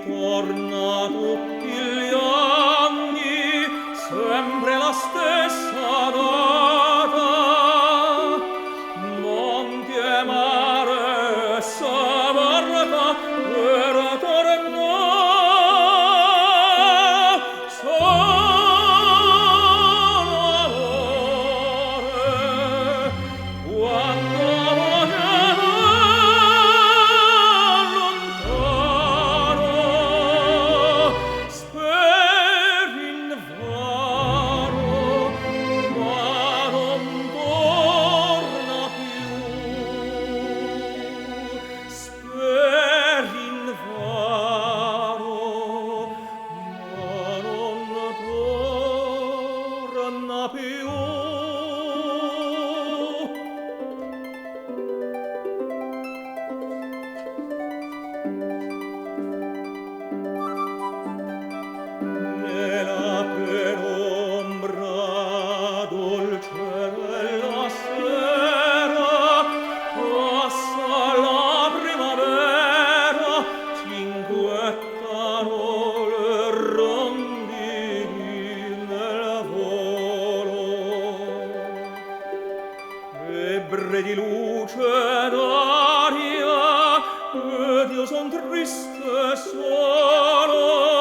ritorna tutti gli anni, sempre la stessa data. Monti e mare s'avarta per tornar. Solo amore, quando lontano, speri invano, ma non torna più. Speri invano, ma non torna più. Nella penombra dolce della sera passa la primavera, cinguettano le rondini nel volo. Ebbre di luce d'aria, ed io son triste solo.